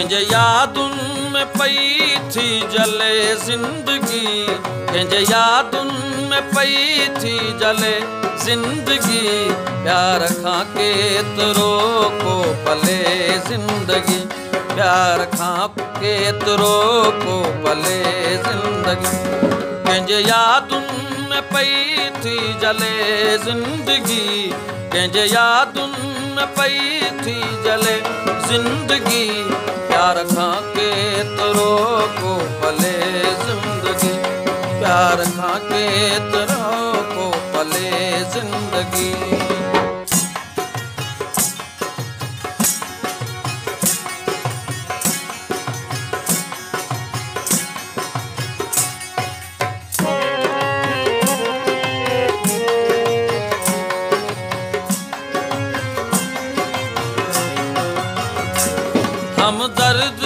कंहिंजे यादुनि में पई थी जले ज़िंदगी, कंहिंजे यादुनि में पई थी जले ज़िंदगी, प्यार खां केतिरो को पले ज़िंदगी, प्यार खां केतिरो को पले ज़िंदगी। कंहिंजे यादुनि में पई थी जले ज़िंदगी, कंहिंजे यादुनि में पई थी जले ज़िंदगी, प्यार खां केतिरो को पले ज़िंदगी, प्यार खां केतिरो को पले ज़िंदगी। हम दर्द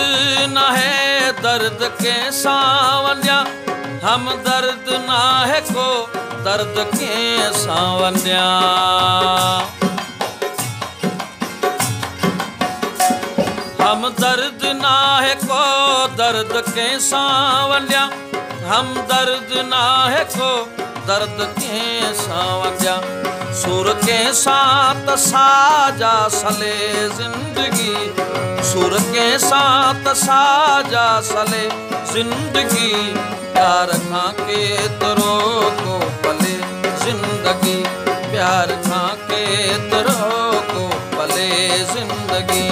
न है दर्द के सावंडिया, हम दर्द ना है को दर्द के सावंडिया। हम दर्द ना है को दर्द के सावंडिया, हम दर्द ना है को दर्द के सावंडिया। सुर के साथ साजा सले ज़िंदगी, सुर के साथ साजा सले ज़िंदगी, प्यार खां केतिरो को पले ज़िंदगी, प्यार खां केतिरो को पले ज़िंदगी।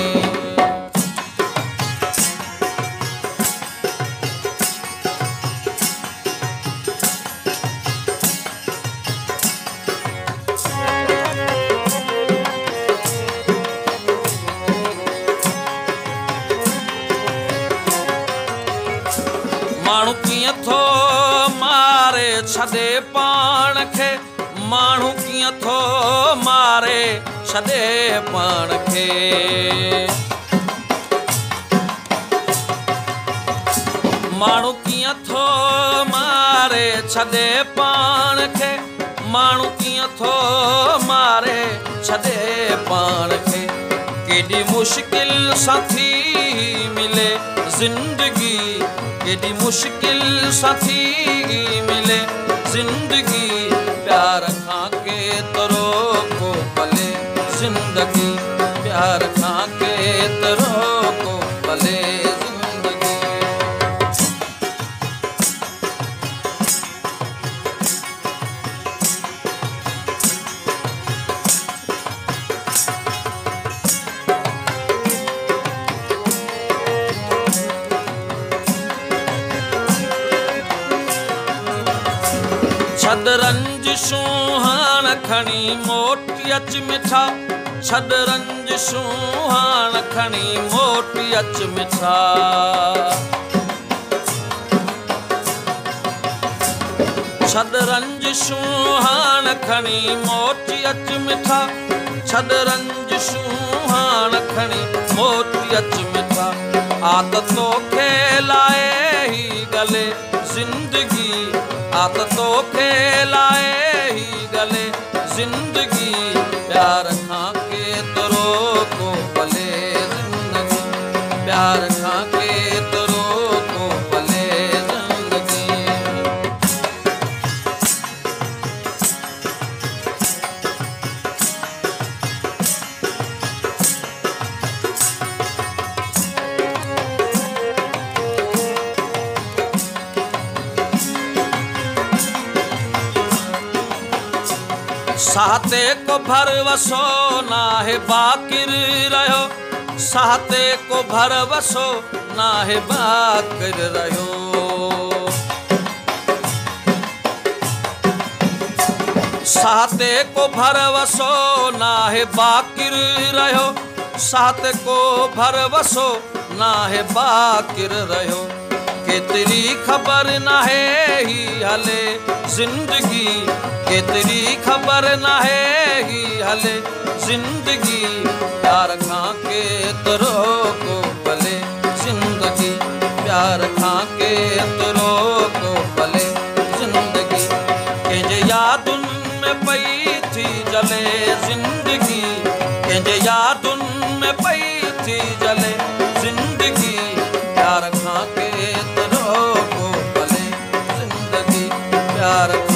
माण्हू कीअं थो मारे छॾे पाण खे, माण्हू कीअं थो मारे छॾे पाण खे। माण्हू कीअं थो मारे छॾे पाण खे, माण्हू कीअं थो मारे छॾे पाण खे। केॾी मुश्किल सां थी मिले ज़िंदगी, केॾी मुश्किल सां थी मिले ज़िंदगी, प्यार खां केतिरो को पले ज़िंदगी, प्यार खां केतिरो को पले ज़िंदगी। छॾ रंजिशूं हाण खणी मोटी अच मिठा, छॾ रंजिशूं हाण खणी मोटी अच मिठा। छॾ रंजिशूं हाण खणी मोटी अच मिठा, छॾ रंजिशूं हाण खणी मोटी अच मिठा। आदतो खे लाए ही गले ज़िंदगी, आदतो खे लाए ही गले ज़िंदगी, प्यार खां केतिरो को पले ज़िंदगी, प्यार खां केतिरो को पले ज़िंदगी। साहते को भरवसो नाहे बाकिर रहियो, साहते को भरवसो नाहे बाकिर रहियो। साहते को भरवसो नाहे बाकिर रहियो, साहते को भरवसो नाहे बाकिर रहियो। केतिरी ख़बर नाहे ही हले ज़िंदगी, केतिरी ख़बर नाहे ही हले ज़िंदगी, प्यार खां केतिरो को पले ज़िंदगी, प्यार खां केतिरो को पले ज़िंदगी। कंहिंजे यादुनि में पई थी जले ज़िंदगी, कंहिंजे यादुनि में पई थी जले ज़िंदगी, कर